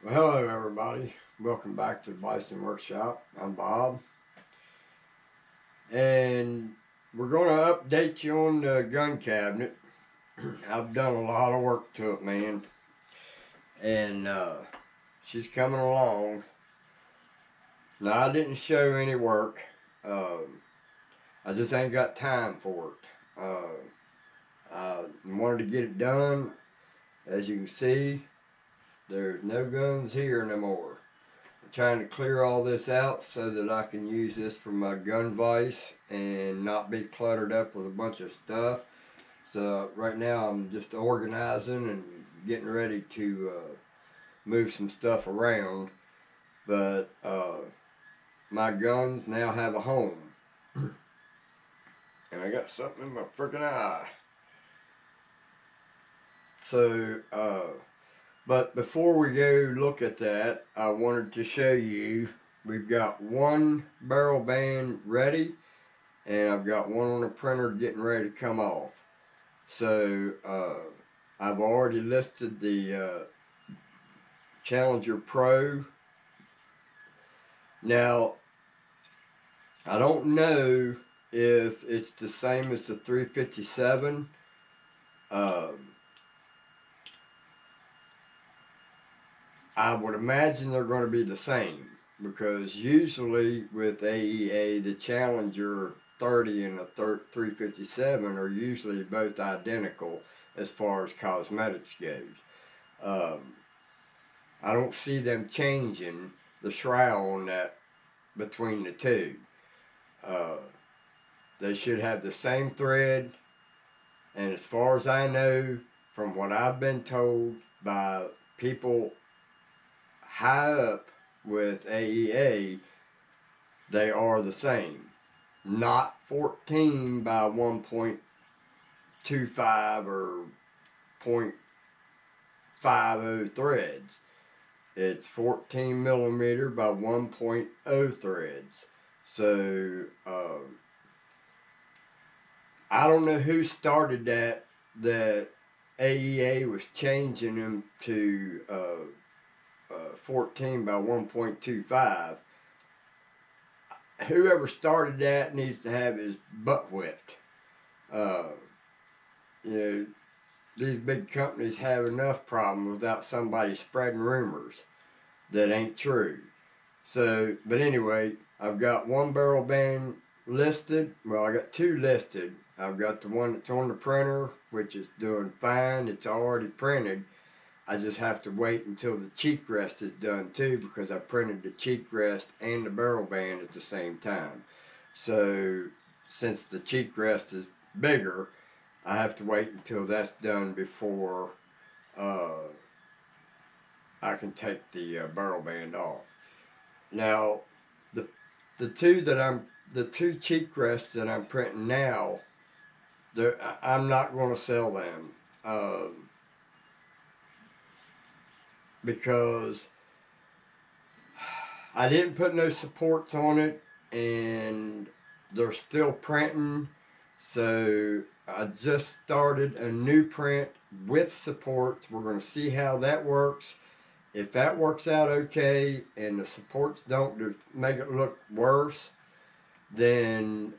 Well, hello everybody. Welcome back to the Bison Workshop. I'm Bob, and we're going to update you on the gun cabinet. I've done a lot of work to it, man, and she's coming along. Now, I didn't show any work. I just ain't got time for it. I wanted to get it done. As you can see, there's no guns here no more. Trying to clear all this out so that I can use this for my gun vise and not be cluttered up with a bunch of stuff. So right now I'm just organizing and getting ready to move some stuff around. But my guns now have a home. And I got something in my freaking eye. So, but before we go look at that, I wanted to show you we've got one barrel band ready, and I've got one on the printer getting ready to come off. So I've already listed the Challenger Pro. Now, I don't know if it's the same as the 357. I would imagine they're going to be the same, because usually with AEA, the Challenger 30 and the 357 are usually both identical as far as cosmetics goes. I don't see them changing the shroud on that between the two. Uh, they should have the same thread, and as far as I know, from what I've been told by people high up with AEA, they are the same. Not 14 by 1.25 or 0.50 threads. It's 14 millimeter by 1.0 threads. So I don't know who started that AEA was changing them to 14 by 1.25. Whoever started that needs to have his butt whipped. Uh, you know, these big companies have enough problems without somebody spreading rumors that ain't true. So, but anyway, I've got one barrel band listed. Well, I got two listed. I've got the one that's on the printer, which is doing fine. It's already printed. I just have to wait until the cheek rest is done too, because I printed the cheek rest and the barrel band at the same time. So since the cheek rest is bigger, I have to wait until that's done before I can take the barrel band off. Now, the the two cheek rests that I'm printing now, I'm not going to sell them. Because I didn't put no supports on it, and they're still printing. So I just started a new print with supports. We're going to see how that works. If that works out okay and the supports don't make it look worse, then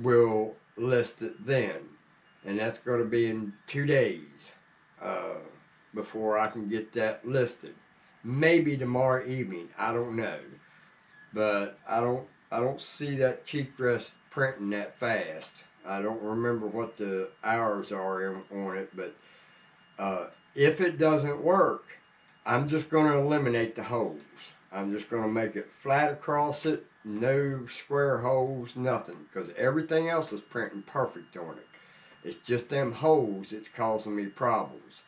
we'll list it then. And that's going to be in 2 days. Before I can get that listed. Maybe tomorrow evening. I don't know, but I don't see that cheek rest printing that fast. I don't remember what the hours are on it, but if it doesn't work, I'm just going to eliminate the holes. I'm just going to make it flat across it, no square holes, nothing, because everything else is printing perfect on it. It's just them holes that's causing me problems.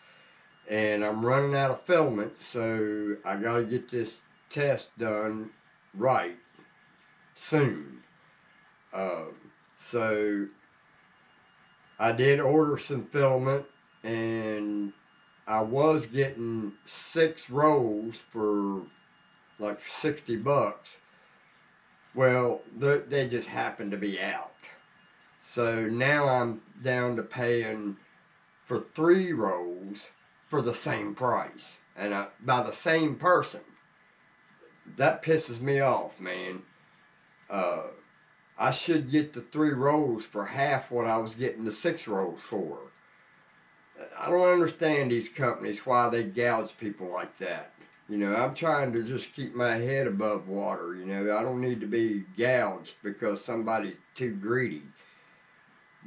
And I'm running out of filament, so I got to get this test done right soon. So I did order some filament, and I was getting 6 rolls for like $60. Well, they just happened to be out. So now I'm down to paying for 3 rolls for the same price. and by the same person. That pisses me off, man. I should get the 3 rolls for half what I was getting the 6 rolls for. I don't understand these companies, why they gouge people like that. You know, I'm trying to just keep my head above water. You know, I don't need to be gouged because somebody's too greedy.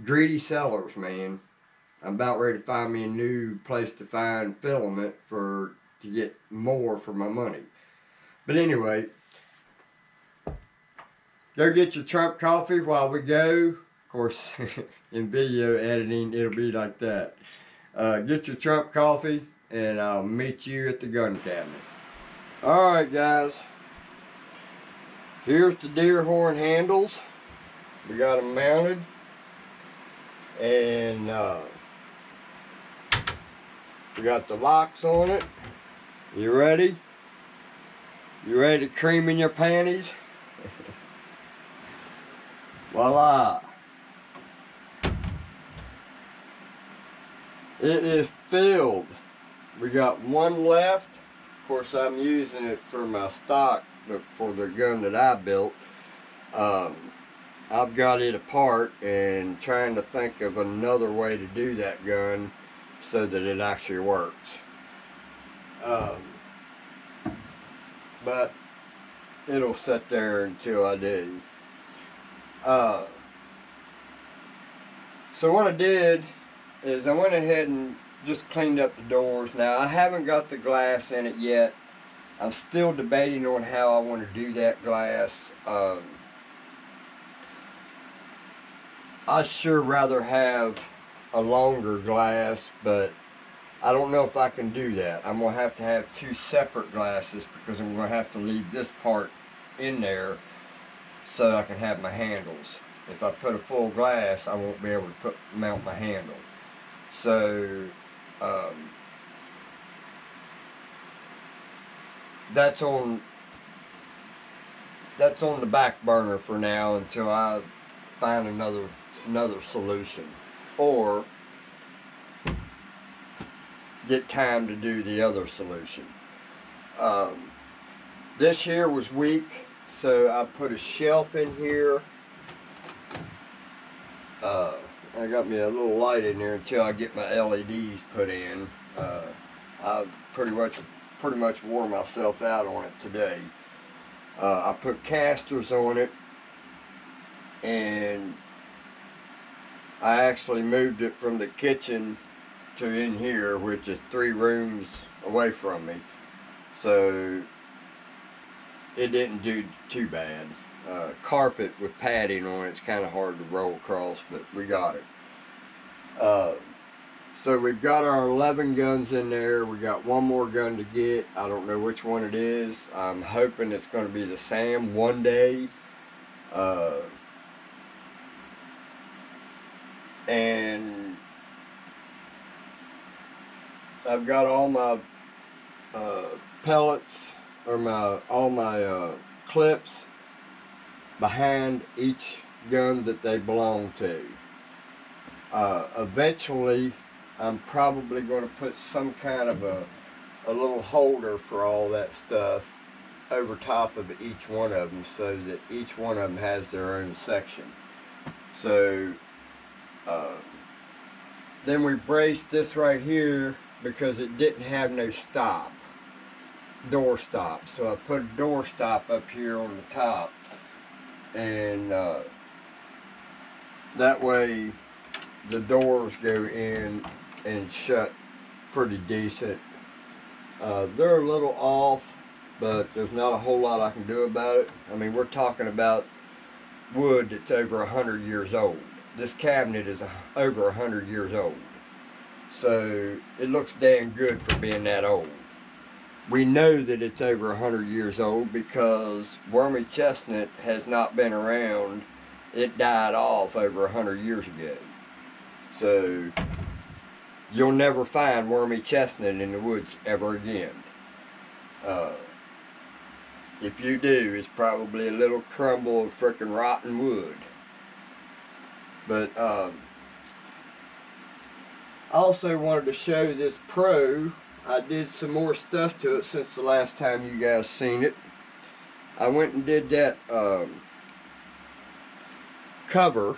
Greedy sellers, man. I'm about ready to find me a new place to find filament to get more for my money. But anyway, go get your Trump coffee while we go. Of course, in video editing, it'll be like that. Get your Trump coffee, and I'll meet you at the gun cabinet. Alright, guys. Here's the deer horn handles. We got them mounted. And we got the locks on it. You ready? You ready to cream in your panties? Voila. It is filled. We got one left. Of course, I'm using it for my stock, but for the gun that I built. I've got it apart and trying to think of another way to do that gun so that it actually works. But it'll sit there until I do. So what I did is I went ahead and just cleaned up the doors. Now, I haven't got the glass in it yet. I'm still debating on how I want to do that glass. I'd sure rather have a longer glass, but I don't know if I can do that. I'm going to have 2 separate glasses because I'm going to have to leave this part in there so I can have my handles. If I put a full glass, I won't be able to mount my handle. So, that's on the back burner for now until I find another solution, or get time to do the other solution. This here was weak, so I put a shelf in here. I got me a little light in there until I get my LEDs put in. I pretty much wore myself out on it today. I put casters on it, and I actually moved it from the kitchen to in here, which is 3 rooms away from me. So it didn't do too bad. Carpet with padding on it's kind of hard to roll across, but we got it. So we've got our 11 guns in there. We got one more gun to get. I don't know which one it is. I'm hoping it's going to be the SAM one day. And I've got all my pellets, or all my clips behind each gun that they belong to. Eventually, I'm probably going to put some kind of a little holder for all that stuff over top of each one of them, so that each one of them has their own section. So then we braced this right here because it didn't have no door stop. So I put a door stop up here on the top, and that way the doors go in and shut pretty decent. They're a little off, but there's not a whole lot I can do about it. I mean, we're talking about wood that's over 100 years old. This cabinet is over 100 years old. So it looks damn good for being that old. We know that it's over 100 years old because wormy chestnut has not been around. It died off over 100 years ago. So you'll never find wormy chestnut in the woods ever again. If you do, it's probably a little crumble of frickin' rotten wood. But I also wanted to show this Pro I did some more stuff to it since the last time you guys seen it. I went and did that cover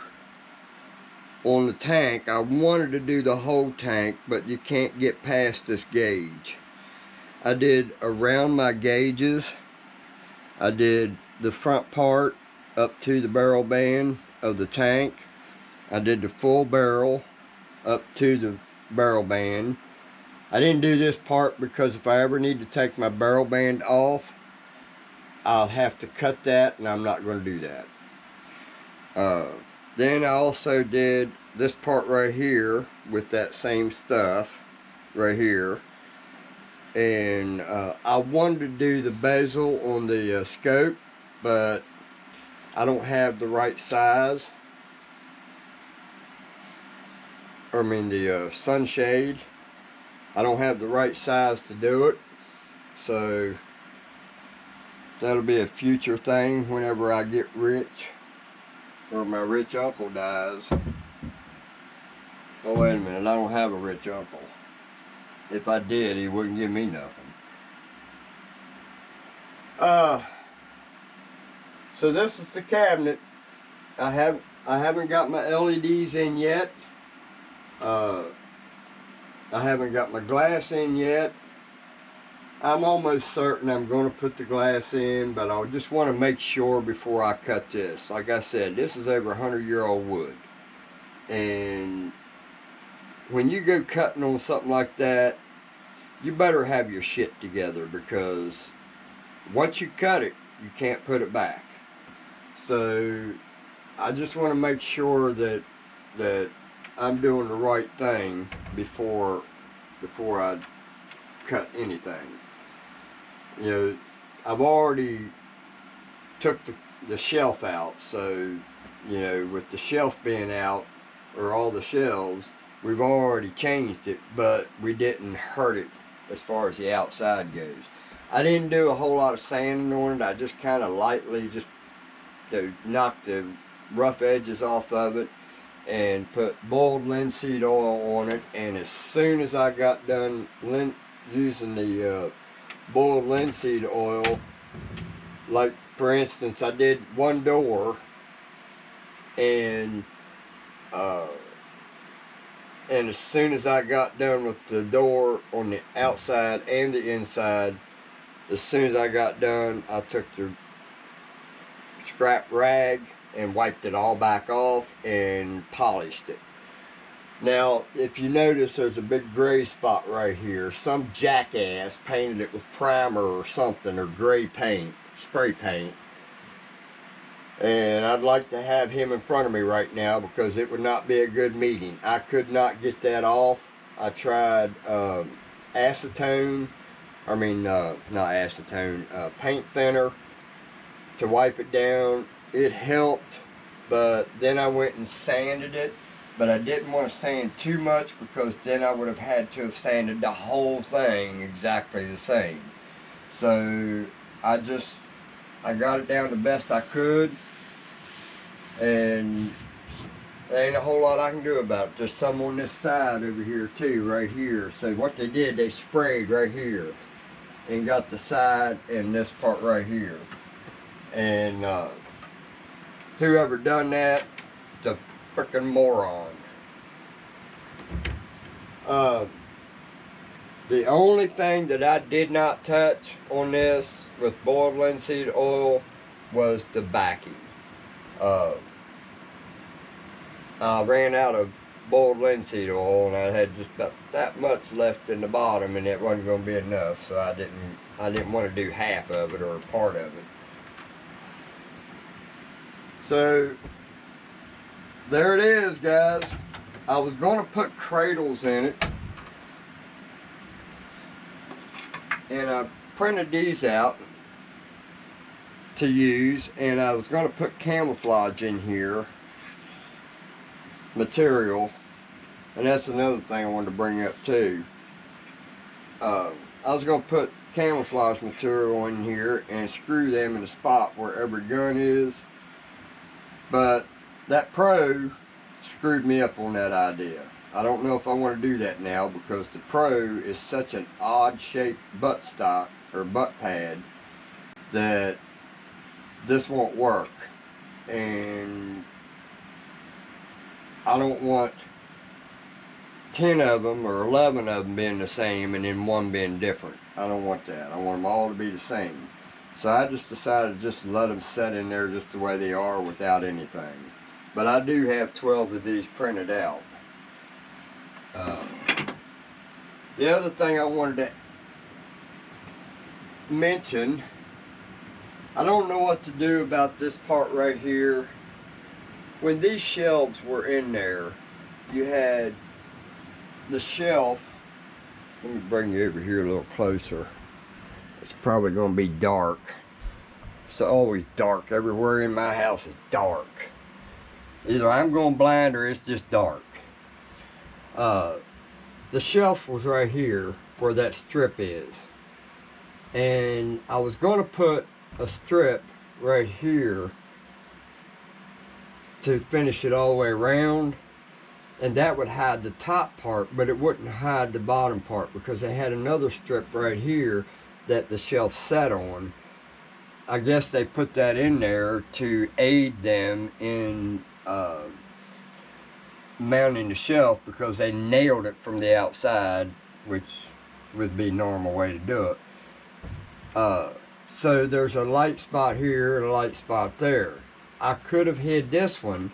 on the tank. I wanted to do the whole tank, but you can't get past this gauge. I did around my gauges. I did the front part up to the barrel band of the tank. I did the full barrel up to the barrel band. I didn't do this part because if I ever need to take my barrel band off, I'll have to cut that, and I'm not going to do that. Then I also did this part right here with that same stuff right here. And I wanted to do the bezel on the scope, but I don't have the right size. I mean the sunshade. I don't have the right size to do it. So that'll be a future thing whenever I get rich, or my rich uncle dies. Oh, wait a minute, I don't have a rich uncle. If I did, he wouldn't give me nothing. So this is the cabinet. I haven't got my LEDs in yet. I haven't got my glass in yet. I'm almost certain I'm going to put the glass in, but I just want to make sure before I cut this. Like I said, this is over 100-year-old wood. And when you go cutting on something like that, you better have your shit together, because once you cut it, you can't put it back. So I just want to make sure that I'm doing the right thing before I cut anything. You know, I've already took the shelf out, so you know, with the shelf being out, or all the shelves, we've already changed it, but we didn't hurt it as far as the outside goes. I didn't do a whole lot of sanding on it. I just kind of lightly just knocked the rough edges off of it and put boiled linseed oil on it. And as soon as I got done using the boiled linseed oil, like for instance, I did one door, and as soon as I got done with the door on the outside and the inside, as soon as I got done, I took the scrap rag and wiped it all back off and polished it. Now, if you notice, there's a big gray spot right here. Some jackass painted it with primer or something, or gray paint, spray paint. And I'd like to have him in front of me right now, because it would not be a good meeting. I could not get that off. I tried acetone, not acetone, paint thinner to wipe it down. It helped, but then I went and sanded it. But I didn't want to sand too much, because then I would have had to have sanded the whole thing exactly the same. So I got it down the best I could, and there ain't a whole lot I can do about it. There's some on this side over here too, right here. So what they did, they sprayed right here and got the side and this part right here. And whoever done that, it's a freaking moron. The only thing that I did not touch on this with boiled linseed oil was the backing. I ran out of boiled linseed oil, and I had just about that much left in the bottom, and it wasn't going to be enough, so I didn't want to do half of it or part of it. So there it is, guys. I was going to put cradles in it, and I printed these out to use, and I was going to put camouflage in here material, and that's another thing I wanted to bring up too. I was going to put camouflage material in here and screw them in the spot where every gun is, but that pro screwed me up on that idea. I don't know if I want to do that now because the Pro is such an odd shaped buttstock or butt pad that this won't work. And I don't want 10 of them or 11 of them being the same and then one being different. I don't want that. I want them all to be the same. So I just decided just to let them set in there just the way they are without anything. But I do have 12 of these printed out. The other thing I wanted to mention, I don't know what to do about this part right here. When these shelves were in there, you had the shelf. Let me bring you over here a little closer. It's probably going to be dark. It's always dark. Everywhere in my house is dark. Either I'm going blind or it's just dark. The shelf was right here where that strip is. And I was going to put a strip right here to finish it all the way around. And that would hide the top part, but it wouldn't hide the bottom part because they had another strip right here that the shelf sat on. I guess they put that in there to aid them in mounting the shelf because they nailed it from the outside, which would be a normal way to do it. So there's a light spot here and a light spot there. I could have hid this one,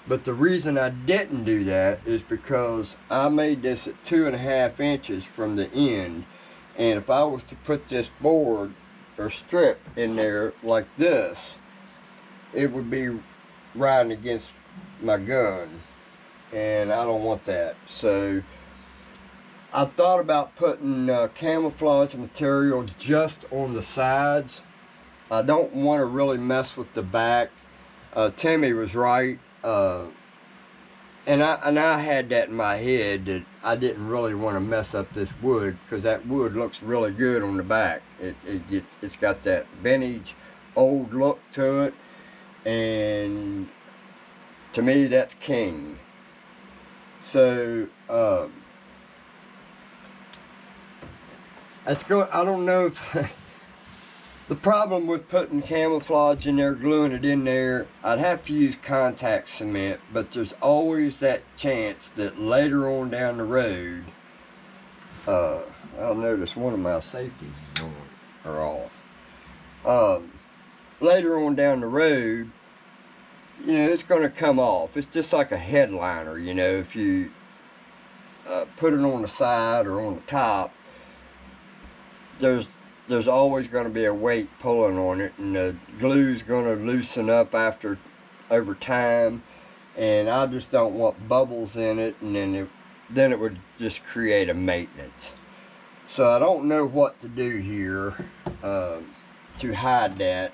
but the reason I didn't do that is because I made this at 2.5 inches from the end, and if I was to put this board or strip in there like this, it would be riding against my gun, and I don't want that. So I thought about putting camouflage material just on the sides. I don't want to really mess with the back. Timmy was right. And I had that in my head that I didn't really want to mess up this wood because that wood looks really good on the back. It's got that vintage old look to it, and to me that's king. So that's going. I don't know if the problem with putting camouflage in there, gluing it in there, I'd have to use contact cement, but there's always that chance that later on down the road, I'll notice one of my safeties are off. Later on down the road, you know, it's going to come off. It's just like a headliner, you know, if you put it on the side or on the top, there's always going to be a weight pulling on it, and the glue's going to loosen up over time, and I just don't want bubbles in it, and then it would just create a maintenance. So I don't know what to do here to hide that.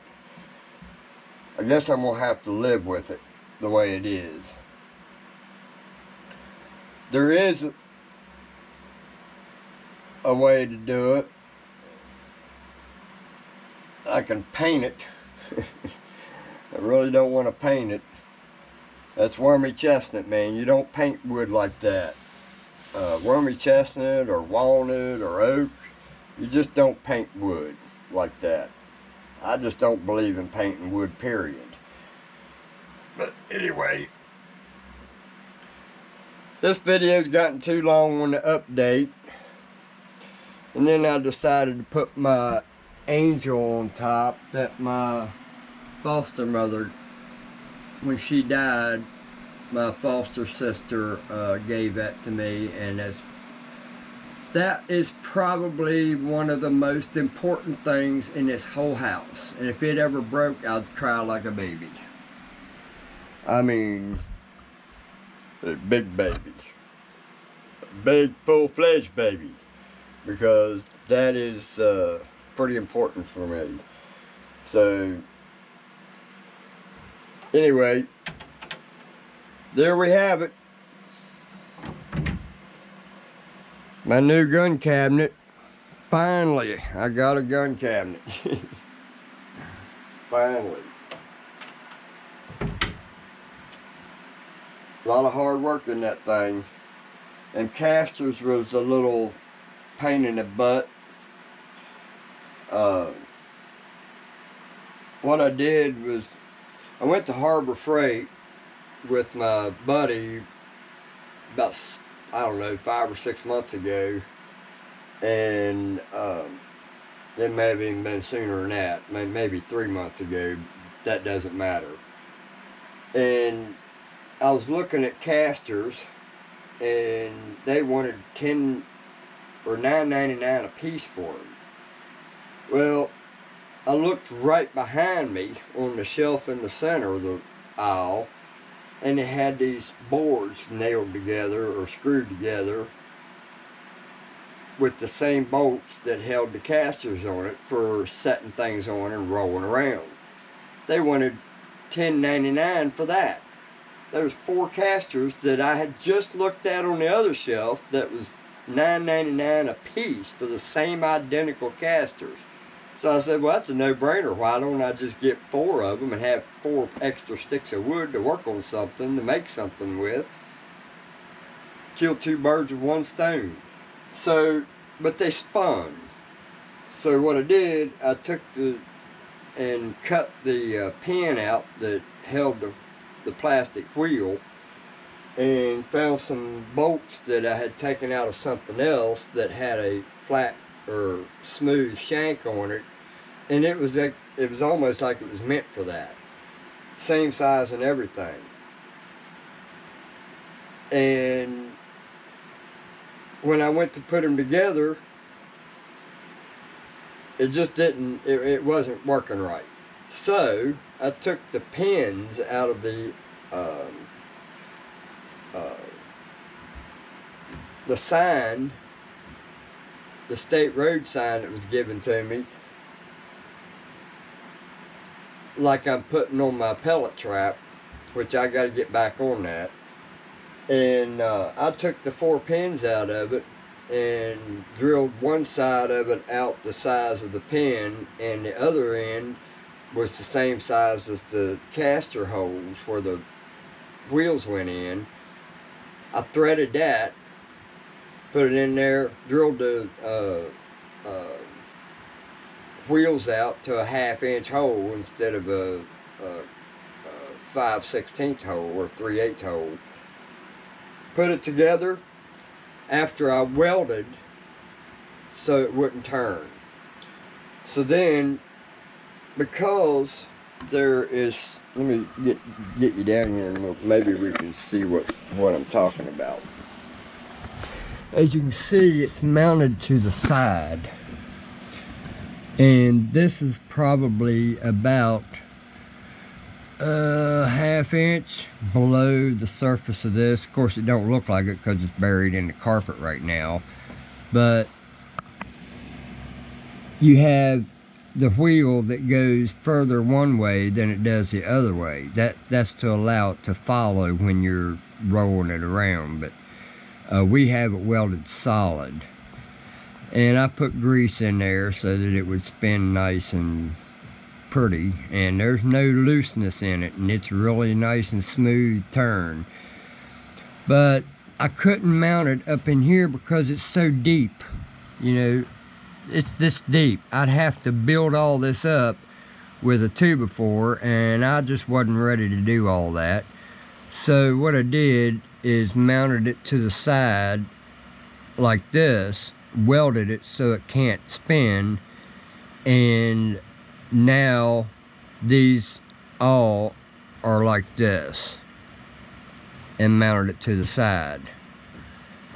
I guess I'm going to have to live with it the way it is. There is a way to do it. I can paint it. I really don't want to paint it. That's wormy chestnut, man. You don't paint wood like that. Wormy chestnut or walnut or oak, you just don't paint wood like that. I just don't believe in painting wood, period. But anyway, this video's gotten too long on the update. And then I decided to put my angel on top that my foster mother, when she died, my foster sister gave that to me, and that is probably one of the most important things in this whole house. And if it ever broke, I'd cry like a baby. I mean, a big baby, a big full-fledged baby, because that is pretty important for me. So anyway, there we have it. My new gun cabinet. Finally, I got a gun cabinet. Finally. A lot of hard work in that thing. and casters was a little pain in the butt. What I did was I went to Harbor Freight with my buddy about, I don't know, 5 or 6 months ago, and it may have even been sooner than that, maybe 3 months ago. That doesn't matter. And I was looking at casters, and they wanted 10 or $9.99 a piece for them. Well, I looked right behind me on the shelf in the center of the aisle, and it had these boards nailed together or screwed together with the same bolts that held the casters on it for setting things on and rolling around. They wanted $10.99 for that. There was 4 casters that I had just looked at on the other shelf that was $9.99 a piece for the same identical casters. So I said, well, that's a no-brainer. Why don't I just get 4 of them and have 4 extra sticks of wood to work on something, to make something with? Kill 2 birds with 1 stone. So, but they spun. So what I did, I took and cut the pin out that held the plastic wheel, and found some bolts that I had taken out of something else that had a flat or smooth shank on it, and it was almost like it was meant for that. Same size and everything. And when I went to put them together, it just didn't, it wasn't working right. So I took the pins out of the sign, the state road sign that was given to me, like I'm putting on my pellet trap, which I got to get back on that. And I took the 4 pins out of it and drilled one side of it out the size of the pin, and the other end was the same size as the caster holes where the wheels went in. I threaded that, put it in there, drilled the wheels out to a 1/2 inch hole instead of a 5/16 hole or 3/8 hole. Put it together after I welded so it wouldn't turn. So then, because there is, let me get you down here and maybe we can see what I'm talking about. As you can see, it's mounted to the side, and this is probably about a 1/2 inch below the surface of this. Of course, it don't look like it because it's buried in the carpet right now, but you have the wheel that goes further one way than it does the other way. That's to allow it to follow when you're rolling it around, but we have it welded solid, and I put grease in there so that it would spin nice and pretty, and there's no looseness in it, and it's really nice and smooth turn. But I couldn't mount it up in here because it's so deep. You know, it's this deep. I'd have to build all this up with a 2x4, and I just wasn't ready to do all that. So what I did is mounted it to the side like this, welded it so it can't spin, and now these all are like this, and mounted it to the side,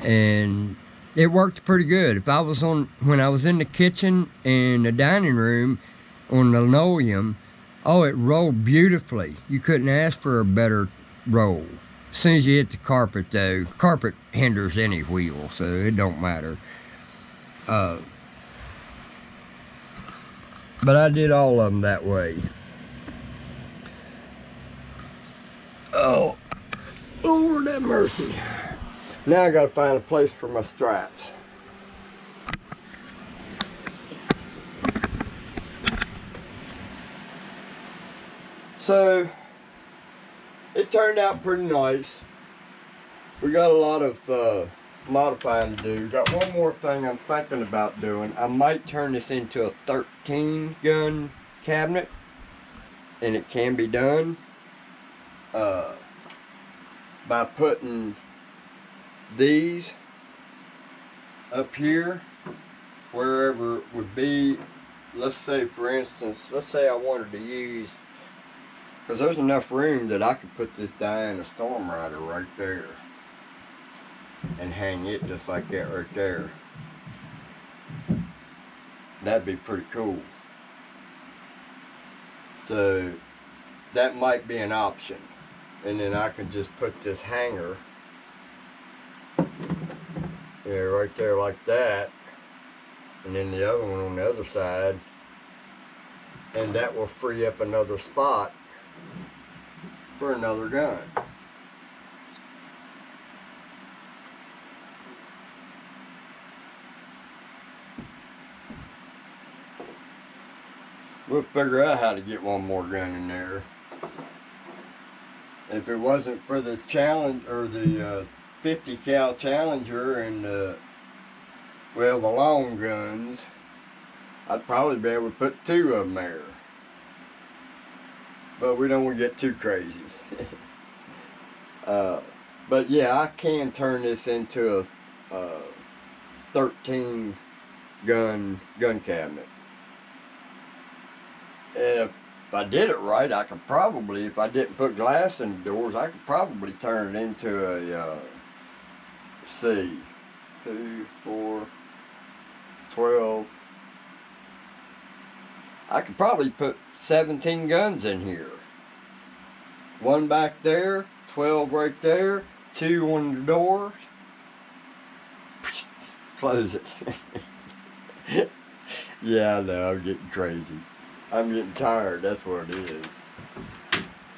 and it worked pretty good. If I was when I was in the kitchen and the dining room on the linoleum, oh, it rolled beautifully. You couldn't ask for a better roll. As soon as you hit the carpet, though, carpet hinders any wheel, so it don't matter. But I did all of them that way. Oh, Lord have mercy. Now I gotta find a place for my straps. So, it turned out pretty nice. We got a lot of modifying to do. Got one more thing I'm thinking about doing. I might turn this into a 13 gun cabinet, and it can be done by putting these up here wherever it would be. Let's say, for instance, let's say I wanted to use, because there's enough room that I could put this Diana Storm Rider right there and hang it just like that right there. That'd be pretty cool. So that might be an option. And then I could just put this hanger, yeah, right there like that, and then the other one on the other side, and that will free up another spot for another gun. We'll figure out how to get one more gun in there. If it wasn't for the challenge, or the 50 cal Challenger and well, the long guns, I'd probably be able to put 2 of them there. But we don't want to get too crazy. But yeah, I can turn this into a 13 gun cabinet. And if I did it right, I could probably, if I didn't put glass in the doors, I could probably turn it into a, let's see, 2, 4, 12. I could probably put 17 guns in here. 1 back there, 12 right there, 2 on the doors. Close it. Yeah, I know, I'm getting crazy. I'm getting tired, that's what it is.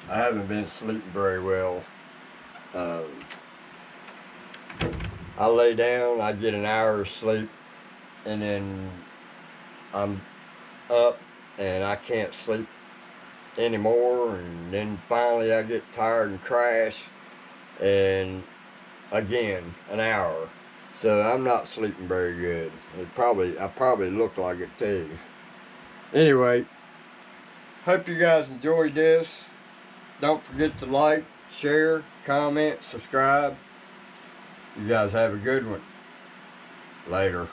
I haven't been sleeping very well. I lay down, I get an hour of sleep, and then I'm up and I can't sleep anymore, and then finally I get tired and crash, and again, an hour. So I'm not sleeping very good. I probably look like it too. Anyway, hope you guys enjoyed this. Don't forget to like, share, comment, subscribe. You guys have a good one. Later.